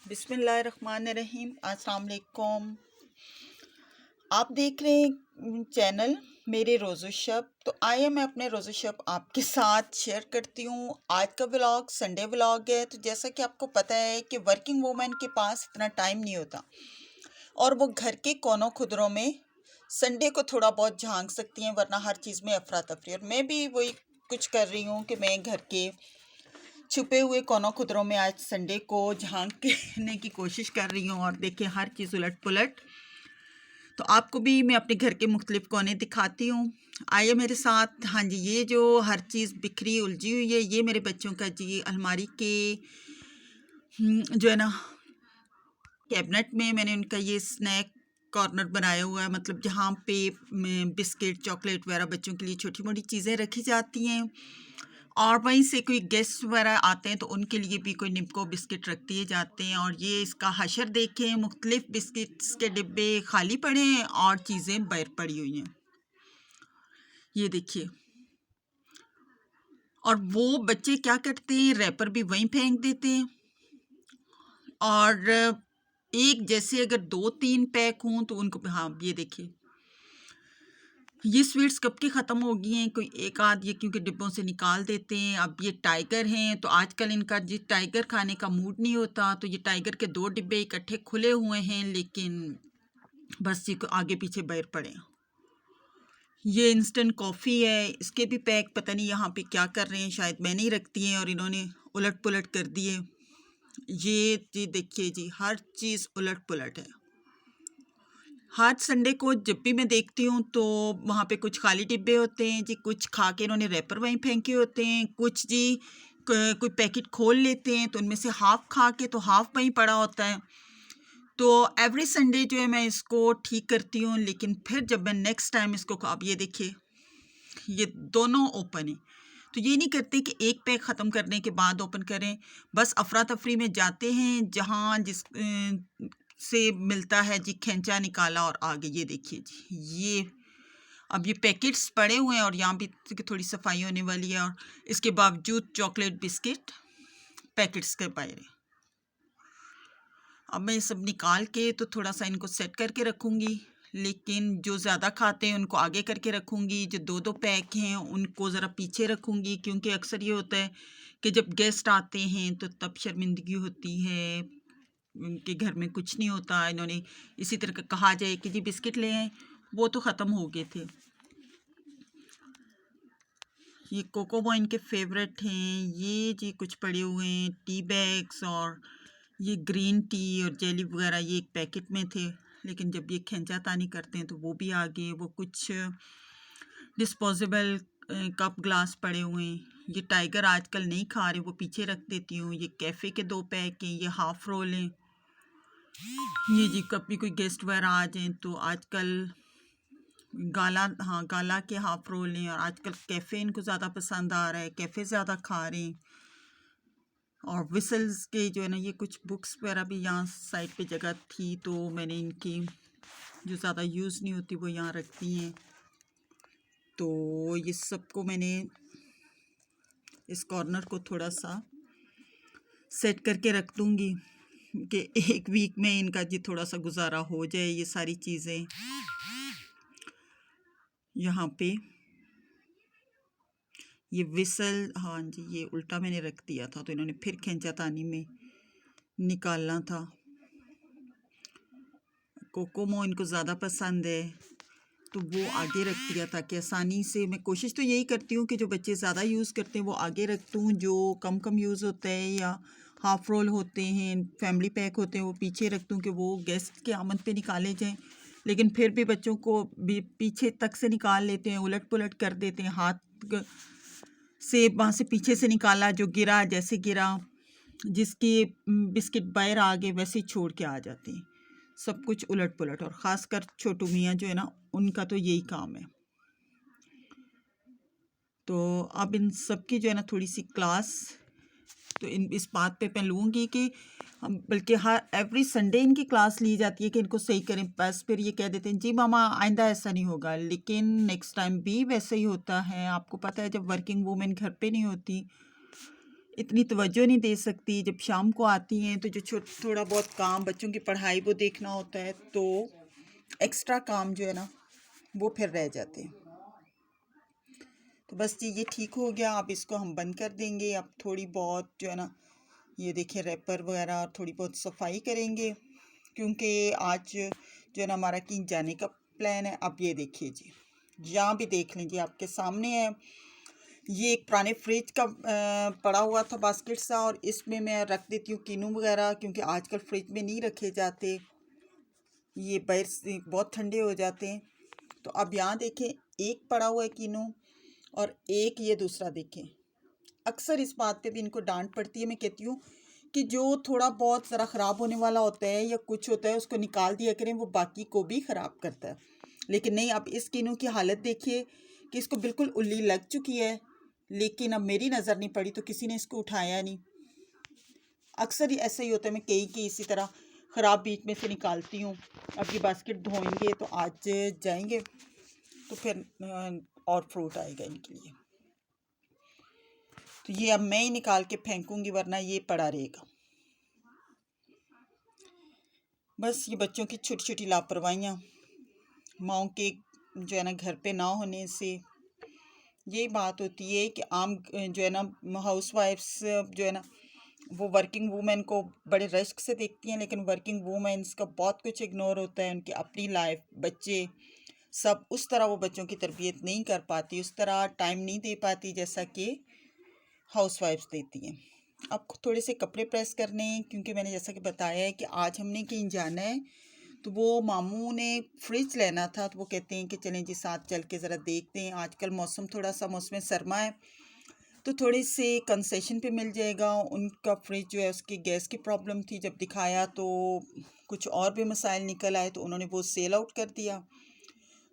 बिस्मिल्लाहिर्रहमानिर्रहीम। अस्सलाम वालेकुम। आप देख रहे हैं चैनल मेरे रोज़ो शब। तो आइए मैं अपने रोज़ो शब आपके साथ शेयर करती हूँ। आज का व्लॉग संडे व्लॉग है। तो जैसा कि आपको पता है कि वर्किंग वूमेन के पास इतना टाइम नहीं होता और वो घर के कोनों खुदरों में संडे को थोड़ा बहुत झांक सकती हैं, वरना हर चीज़ में अफरा तफरी। और मैं भी वही कुछ कर रही हूँ कि मैं घर के छुपे हुए कोनों खुदरों में आज संडे को झांकने की कोशिश कर रही हूँ। और देखिए हर चीज़ उलट पुलट। तो आपको भी मैं अपने घर के मुख्तलिफ कोने दिखाती हूँ, आइए मेरे साथ। हाँ जी, ये जो हर चीज़ बिखरी उलझी हुई है, ये मेरे बच्चों का जी अलमारी के जो है ना कैबिनेट में मैंने उनका ये स्नैक कॉर्नर बनाया हुआ है। मतलब जहाँ पे बिस्किट चॉकलेट वगैरह बच्चों के लिए छोटी मोटी चीज़ें रखी जाती हैं, और वहीं से कोई गेस्ट वगैरह आते हैं तो उनके लिए भी कोई निप्को बिस्किट रख दिए जाते हैं। और ये इसका हशर देखें, मुख्तलिफ बिस्किट्स के डिब्बे खाली पड़े हैं और चीज़ें बाहर पड़ी हुई हैं, ये देखिए। और वो बच्चे क्या करते हैं, रैपर भी वहीं फेंक देते हैं। और एक जैसे अगर 2-3 पैक हों तो उनको, हाँ ये देखिए, ये स्वीट्स कब की ख़त्म हो गई हैं, कोई एक आध ये क्योंकि डिब्बों से निकाल देते हैं। अब ये टाइगर हैं तो आजकल इनका जी टाइगर खाने का मूड नहीं होता, तो ये टाइगर के 2 डिब्बे इकट्ठे खुले हुए हैं, लेकिन बस ये आगे पीछे बैर पड़े हैं। ये इंस्टेंट कॉफ़ी है, इसके भी पैक पता नहीं यहाँ पे क्या कर रहे हैं, शायद मैंने ही रख दिए और इन्होंने उलट पुलट कर दिए। ये जी देखिए जी, हर चीज़ उलट पुलट है। हर संडे को जब भी मैं देखती हूँ तो वहाँ पे कुछ खाली डिब्बे होते हैं जी, कुछ खा के इन्होंने रैपर वहीं फेंके होते हैं, कुछ जी कोई पैकेट खोल लेते हैं तो उनमें से हाफ खा के तो हाफ वहीं पड़ा होता है। तो एवरी संडे जो है मैं इसको ठीक करती हूँ, लेकिन फिर जब मैं नेक्स्ट टाइम इसको, अब ये देखिए ये दोनों ओपन है। तो ये नहीं करते कि एक पैक ख़त्म करने के बाद ओपन करें, बस अफरा तफरी में जाते हैं जहाँ जिस से मिलता है जी, खींचा निकाला और आगे। ये देखिए जी, ये अब ये पैकेट्स पड़े हुए हैं और यहाँ भी थोड़ी सफाई होने वाली है, और इसके बावजूद चॉकलेट बिस्किट पैकेट्स के बाहर है। अब मैं ये सब निकाल के तो थोड़ा सा इनको सेट करके रखूँगी, लेकिन जो ज़्यादा खाते हैं उनको आगे करके रखूँगी, जो 2-2 पैक हैं उनको ज़रा पीछे रखूँगी, क्योंकि अक्सर ये होता है कि जब गेस्ट आते हैं तो तब शर्मिंदगी होती है, उनके घर में कुछ नहीं होता। इन्होंने इसी तरह का कहा जाए कि जी बिस्किट ले आएँ, वो तो ख़त्म हो गए थे। ये कोकोमो इनके फेवरेट हैं। ये जी कुछ पड़े हुए हैं टी बैग्स, और ये ग्रीन टी और जेली वगैरह ये एक पैकेट में थे, लेकिन जब ये खींचातानी करते हैं तो वो भी आ गए। वो कुछ डिस्पोजेबल कप ग्लास पड़े हुए हैं। ये टाइगर आजकल नहीं खा रहे, वो पीछे रख देती हूँ। ये कैफ़े के 2 पैक हैं, ये हाफ रोल हैं। ये जी कभी कोई गेस्ट वगैरह आ जाएँ तो आजकल गाला, हाँ गाला के हाफ रोल हैं, और आजकल कैफ़े इनको ज़्यादा पसंद आ रहा है, कैफ़े ज़्यादा खा रहे हैं। और विसल्स के जो है ना, ये कुछ बुक्स वगैरह भी यहाँ साइड पे जगह थी तो मैंने इनकी जो ज़्यादा यूज़ नहीं होती वो यहाँ रख दी हैं। तो ये सबको मैंने इस कॉर्नर को थोड़ा सा सेट करके रख दूँगी कि एक वीक में इनका जी थोड़ा सा गुजारा हो जाए। ये सारी चीज़ें यहाँ पे, ये विसल, हाँ जी ये उल्टा मैंने रख दिया था तो इन्होंने फिर खींचातानी में निकालना था। कोकोमो इनको ज़्यादा पसंद है तो वो आगे रख दिया ताकि आसानी से, मैं कोशिश तो यही करती हूँ कि जो बच्चे ज़्यादा यूज़ करते हैं वो आगे रख दूँ, जो कम कम यूज़ होता है या हाफ़ रोल होते हैं, फैमिली पैक होते हैं, वो पीछे रख दूँ कि वो गेस्ट के आमद पे निकाले जाएँ। लेकिन फिर भी बच्चों को भी पीछे तक से निकाल लेते हैं, उलट पुलट कर देते हैं, हाथ से वहाँ से पीछे से निकाला, जो गिरा जैसे गिरा, जिसकी बिस्किट बाहर आ गए वैसे ही छोड़ के आ जाते हैं, सब कुछ उलट पुलट। और ख़ासकर छोटू मियाँ जो है ना, उनका तो यही काम है। तो अब इन सब की जो है ना थोड़ी सी क्लास तो इस बात पे मैं लूँगी कि बल्कि हर एवरी संडे इनकी क्लास ली जाती है कि इनको सही करें। बस फिर ये कह देते हैं जी मामा आइंदा ऐसा नहीं होगा, लेकिन नेक्स्ट टाइम भी वैसे ही होता है। आपको पता है जब वर्किंग वूमेन घर पे नहीं होती, इतनी तवज्जो नहीं दे सकती। जब शाम को आती हैं तो जो थोड़ा बहुत काम बच्चों की पढ़ाई वो देखना होता है, तो एक्स्ट्रा काम जो है ना वो फिर रह जाते हैं। तो बस जी ये ठीक हो गया। अब इसको हम बंद कर देंगे। अब थोड़ी बहुत जो है ना, ये देखिए रैपर वगैरह और थोड़ी बहुत सफाई करेंगे, क्योंकि आज जो है ना हमारा कहीं जाने का प्लान है। अब ये देखिए जी, यहाँ भी देख लीजिए आपके सामने है। ये एक पुराने फ्रिज का पड़ा हुआ था बास्केट सा, और इसमें मैं रख देती हूँ कीनू वगैरह, क्योंकि आजकल फ्रिज में नहीं रखे जाते, ये बाहर से बहुत ठंडे हो जाते हैं। तो अब यहाँ देखें, एक पड़ा हुआ है कीनू और एक ये दूसरा देखें। अक्सर इस बात पे भी इनको डांट पड़ती है। मैं कहती हूँ कि जो थोड़ा बहुत ज़रा ख़राब होने वाला होता है या कुछ होता है उसको निकाल दिया करें, वो बाकी को भी ख़राब करता है। लेकिन नहीं, अब इस कीनू की हालत देखिए कि इसको बिल्कुल उल्ली लग चुकी है, लेकिन अब मेरी नज़र नहीं पड़ी तो किसी ने इसको उठाया नहीं। अक्सर ही ऐसा ही होता है। मैं कई की इसी तरह ख़राब बीच में से निकालती हूँ। अब ये बास्केट धोएंगे तो आज जाएंगे तो फिर और फ्रूट आएगा इनके लिए। तो ये अब मैं ही निकाल के फेंकूंगी, वरना ये पड़ा रहेगा। बस ये बच्चों की छोटी छोटी लापरवाहियाँ, माँओं के जो है ना घर पे ना होने से यही बात होती है कि आम जो है ना हाउस वाइफ्स जो है ना वो वर्किंग वूमेन को बड़े रिस्क से देखती हैं, लेकिन वर्किंग वूमेन्स का बहुत कुछ इग्नोर होता है। उनकी अपनी लाइफ, बच्चे, सब उस तरह वो बच्चों की तरबियत नहीं कर पाती, उस तरह टाइम नहीं दे पाती जैसा कि हाउस वाइफ्स देती हैं। अब थोड़े से कपड़े प्रेस करने हैं, क्योंकि मैंने जैसा कि बताया है कि आज हमने कहीं जाना है। तो वो मामू ने फ्रिज लेना था, तो वो कहते हैं कि चलें जी साथ चल के ज़रा देखते हैं। आजकल मौसम थोड़ा सा मौसम सरमा है, तो थोड़े से कंसेशन पे मिल जाएगा। उनका फ्रिज जो है उसकी गैस की प्रॉब्लम थी, जब दिखाया तो कुछ और भी मसाइल निकल आए, तो उन्होंने वो सेल आउट कर दिया।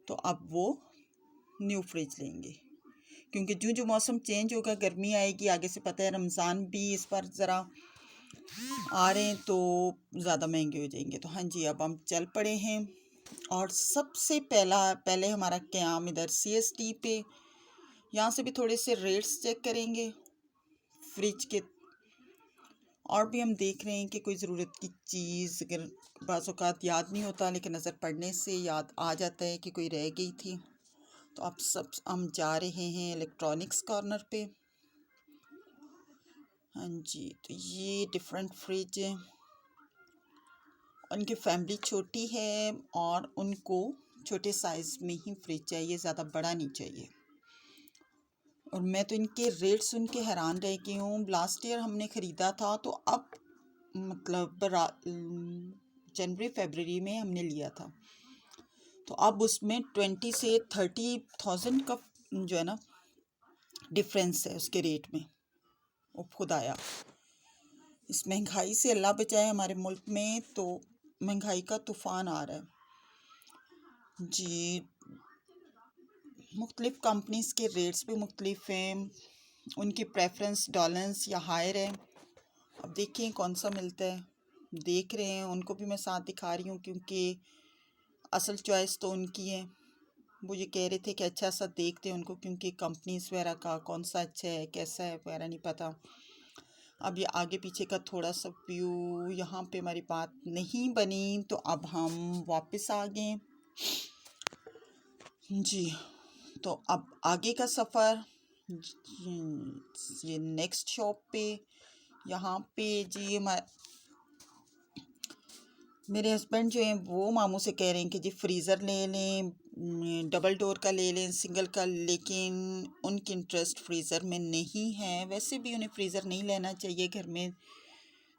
तो अब वो न्यू फ्रिज लेंगे, क्योंकि जो जो मौसम चेंज होगा, गर्मी आएगी, आगे से पता है रमज़ान भी इस बार ज़रा आ रहे हैं तो ज़्यादा महंगे हो जाएंगे। तो हाँ जी, अब हम चल पड़े हैं। और सबसे पहले हमारा क़याम इधर CST पे, यहाँ से भी थोड़े से रेट्स चेक करेंगे फ्रिज के। और भी हम देख रहे हैं कि कोई ज़रूरत की चीज़, अगर बाज़ औक़ात याद नहीं होता, लेकिन नज़र पड़ने से याद आ जाता है कि कोई रह गई थी। तो अब सब हम जा रहे हैं इलेक्ट्रॉनिक्स कॉर्नर पे। हाँ जी, तो ये डिफरेंट फ्रिज है। उनकी फैमिली छोटी है और उनको छोटे साइज़ में ही फ्रिज चाहिए, ज़्यादा बड़ा नहीं चाहिए। और मैं तो इनके रेट सुन के हैरान रह गई हूँ। लास्ट ईयर हमने ख़रीदा था, तो अब मतलब जनवरी फरवरी में हमने लिया था, तो अब उसमें 20 से 30,000 का जो है ना डिफरेंस है उसके रेट में। ओ खुदाया, इस महंगाई से अल्लाह बचाए। हमारे मुल्क में तो महंगाई का तूफ़ान आ रहा है जी। मुख्तलिफ़ कंपनीज़ के रेट्स भी मुख्तलिफ हैं, उनकी प्रेफरेंस डॉलर्स या हायर है। अब देखिए कौन सा मिलता है, देख रहे हैं। उनको भी मैं साथ दिखा रही हूँ, क्योंकि असल चॉइस तो उनकी है। वो ये कह रहे थे कि अच्छा सा देखते हैं उनको, क्योंकि कंपनीज़ वगैरह का कौन सा अच्छा है, कैसा है वगैरह नहीं पता। अब ये आगे पीछे का थोड़ा सा व्यू, यहाँ पे हमारी बात नहीं बनी, तो अब हम वापस आ गए जी। तो अब आगे का सफ़र, ये नेक्स्ट शॉप पे, यहाँ पे जी मेरे हस्बैंड जो हैं वो मामू से कह रहे हैं कि जी फ्रीज़र ले लें, डबल डोर का ले लें, सिंगल का, लेकिन उनकी इंटरेस्ट फ्रीज़र में नहीं है। वैसे भी उन्हें फ्रीज़र नहीं लेना चाहिए, घर में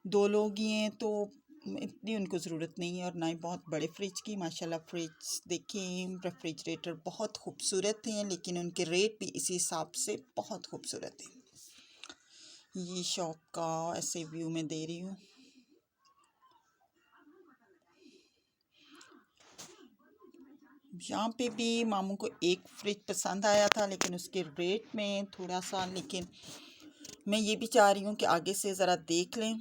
2 लोग ही हैं तो इतनी उनको ज़रूरत नहीं है, और ना ही बहुत बड़े फ्रिज की। माशाल्लाह फ्रिज देखें, रेफ्रिजरेटर बहुत खूबसूरत हैं, लेकिन उनके रेट भी इसी हिसाब से बहुत खूबसूरत हैं। ये शॉप का ऐसे व्यू में दे रही हूँ। यहाँ पे भी मामू को एक फ्रिज पसंद आया था, लेकिन उसके रेट में थोड़ा सा, लेकिन मैं ये भी चाह रही हूँ कि आगे से ज़रा देख लें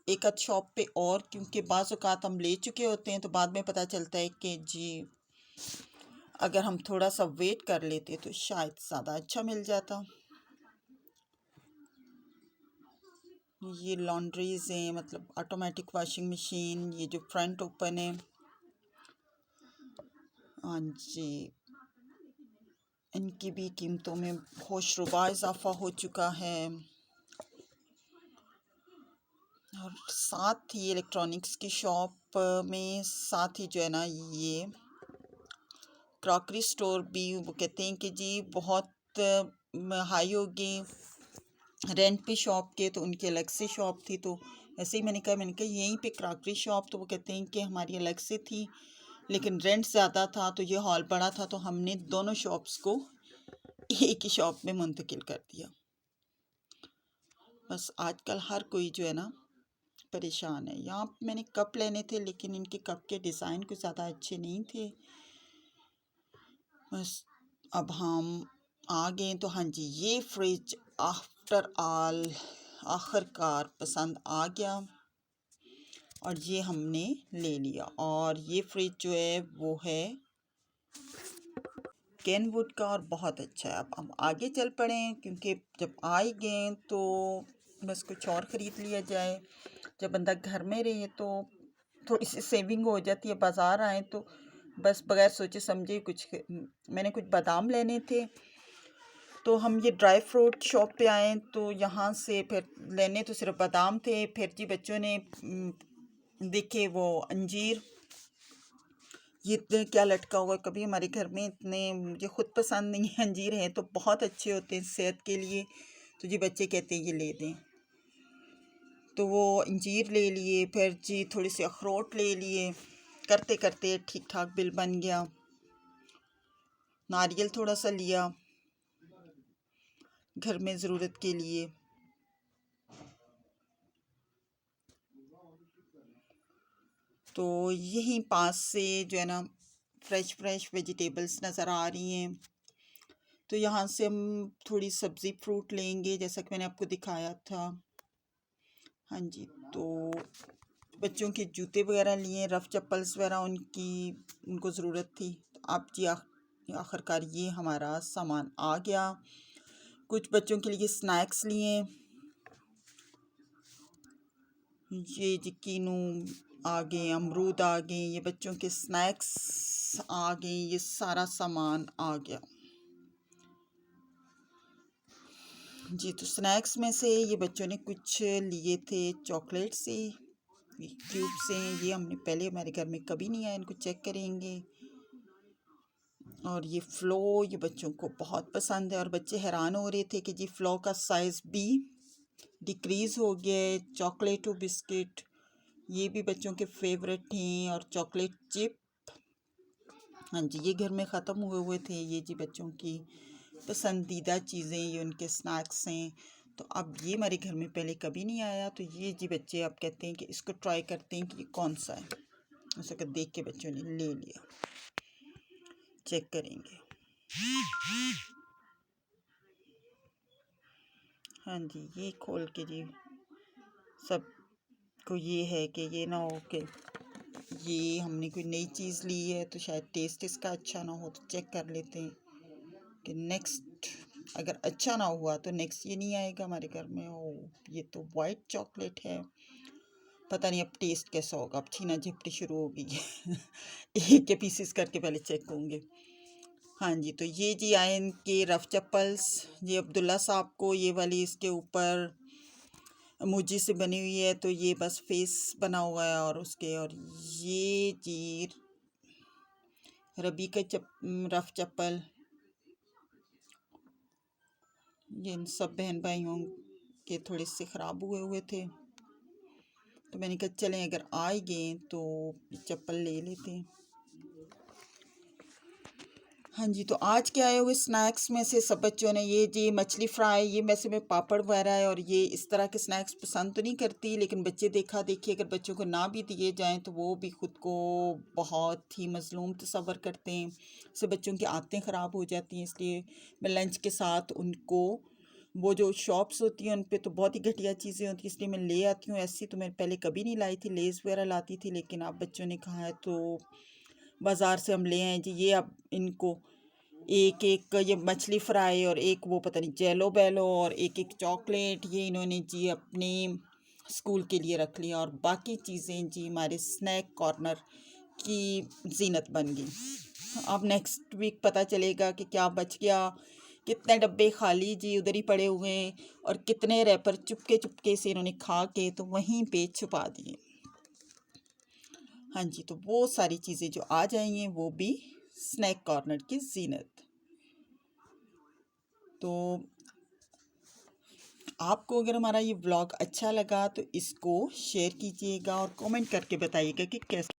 एक आध शॉप पे और, क्योंकि बाज़ औक़ात हम ले चुके होते हैं तो बाद में पता चलता है कि जी अगर हम थोड़ा सा वेट कर लेते तो शायद ज़्यादा अच्छा मिल जाता। ये लॉन्ड्रीज हैं, मतलब ऑटोमेटिक वॉशिंग मशीन। ये जो फ्रंट ओपन है, हाँ जी, इनकी भी कीमतों में होशरुबा इजाफा हो चुका है। और साथ ही इलेक्ट्रॉनिक्स की शॉप में साथ ही जो है ना, ये क्रॉकरी स्टोर भी, वो कहते हैं कि जी बहुत हाई होगी, रेंट पे शॉप के, तो उनकी अलग से शॉप थी। तो ऐसे ही मैंने कहा यहीं पे क्रॉकरी शॉप, तो वो कहते हैं कि हमारी अलग से थी लेकिन रेंट ज़्यादा था, तो ये हॉल बड़ा था, तो हमने दोनों शॉप्स को एक ही शॉप में मुंतकिल कर दिया। बस आजकल हर कोई जो है ना परेशान है। यहाँ पे मैंने कप लेने थे लेकिन इनके कप के डिज़ाइन कुछ ज़्यादा अच्छे नहीं थे। बस अब हम आ गए, तो हाँ जी, ये फ्रिज आफ्टर ऑल आखिरकार पसंद आ गया और ये हमने ले लिया। और ये फ्रिज जो है वो है केनवुड का और बहुत अच्छा है। अब हम आगे चल पड़े क्योंकि जब आ ही गए तो बस कुछ और ख़रीद लिया जाए। जब बंदा घर में रहे तो थोड़ी सी सेविंग हो जाती है। बाज़ार आए तो बस बगैर सोचे समझे कुछ, मैंने कुछ बादाम लेने थे तो हम ये ड्राई फ्रूट शॉप पे आए, तो यहाँ से फिर लेने तो सिर्फ बादाम थे। फिर जी बच्चों ने देखे वो अंजीर, ये इतने क्या लटका हुआ है। कभी हमारे घर में इतने मुझे खुद पसंद नहीं है। अंजीर हैं तो बहुत अच्छे होते हैं सेहत के लिए, तो जी बच्चे कहते हैं ये ले दें, तो वो अंजीर ले लिए। फिर जी थोड़ी सी अखरोट ले लिए। करते करते ठीक ठाक बिल बन गया। नारियल थोड़ा सा लिया घर में ज़रूरत के लिए। तो यहीं पास से जो है ना फ्रेश फ्रेश वेजिटेबल्स नज़र आ रही हैं, तो यहाँ से हम थोड़ी सब्ज़ी फ्रूट लेंगे जैसा कि मैंने आपको दिखाया था। हाँ जी, तो बच्चों के जूते वगैरह लिए, रफ़ चप्पल्स वगैरह उनको ज़रूरत थी। तो अब जी आखिरकार ये हमारा सामान आ गया। कुछ बच्चों के लिए स्नैक्स लिए, ये जी कीनू आ गए, अमरूद आ गए, ये बच्चों के स्नैक्स आ गए, ये सारा सामान आ गया जी। तो स्नैक्स में से ये बच्चों ने कुछ लिए थे चॉकलेट से, क्यूब से। ये हमने पहले हमारे घर में कभी नहीं आया, इनको चेक करेंगे। और ये फ़्लो, ये बच्चों को बहुत पसंद है और बच्चे हैरान हो रहे थे कि जी फ़्लो का साइज़ भी डिक्रीज़ हो गया है। चॉकलेटो बिस्किट, ये भी बच्चों के फेवरेट हैं। और चॉकलेट चिप, हाँ जी, ये घर में ख़त्म हुए हुए थे। ये जी बच्चों की पसंदीदा चीज़ें, ये उनके स्नैक्स हैं। तो अब ये हमारे घर में पहले कभी नहीं आया, तो ये जी बच्चे अब कहते हैं कि इसको ट्राई करते हैं कि ये कौन सा है। ऐसा कर देख के बच्चों ने ले लिया, चेक करेंगे। हाँ जी, ये खोल के जी सबको ये है कि ये ना हो कि ये हमने कोई नई चीज़ ली है तो शायद टेस्ट इसका अच्छा ना हो, तो चेक कर लेते हैं कि नेक्स्ट अगर अच्छा ना हुआ तो नेक्स्ट ये नहीं आएगा हमारे घर में। ओ, ये तो वाइट चॉकलेट है, पता नहीं अब टेस्ट कैसा होगा। अब छीना झपटी शुरू हो गई है। एक के पीसेस करके पहले चेक होंगे। हाँ जी, तो ये जी आए इनके रफ़ चप्पल्स। ये अब्दुल्ला साहब को ये वाली इसके ऊपर इमोजी से बनी हुई है, तो ये बस फेस बना हुआ है और उसके। और ये जी रबी का रफ़ चप्पल, ये इन सब बहन भाइयों के थोड़े से ख़राब हुए हुए थे, तो मैंने कहा चलें अगर आ ही गए तो चप्पल ले लेते हैं। हाँ जी, तो आज के आए हुए स्नैक्स में से सब बच्चों ने ये जी मछली फ्राई, ये वैसे में पापड़ वगैरह है। और ये इस तरह के स्नैक्स पसंद तो नहीं करती, लेकिन बच्चे देखा देखी अगर बच्चों को ना भी दिए जाएं तो वो भी ख़ुद को बहुत ही मज़लूम तसव्वुर करते हैं। इससे बच्चों की आदतें ख़राब हो जाती हैं। इसलिए मैं लंच के साथ उनको, वो जो शॉप्स होती हैं उन पे तो बहुत ही घटिया चीज़ें होती हैं, इसलिए मैं ले आती हूँ। ऐसी तो मैं पहले कभी नहीं लाई थी, लेज़ वगैरह लाती थी, लेकिन अब बच्चों ने कहा है तो बाज़ार से हम ले आए जी। ये अब इनको एक एक ये मछली फ्राई और एक वो पता नहीं जेलो बेलो और एक एक चॉकलेट, ये इन्होंने जी अपनी स्कूल के लिए रख लिया, और बाकी चीज़ें जी हमारे स्नैक कॉर्नर की जीनत बन गई। अब नेक्स्ट वीक पता चलेगा कि क्या बच गया, कितने डब्बे खाली जी उधर ही पड़े हुए हैं, और कितने रैपर चुपके चुपके से इन्होंने खा के तो वहीं पे छुपा दिए। हाँ जी, तो वो सारी चीज़ें जो आ जाएंगी वो भी स्नैक कॉर्नर की जीनत। तो आपको अगर हमारा ये व्लॉग अच्छा लगा तो इसको शेयर कीजिएगा और कमेंट करके बताइएगा कि कैसा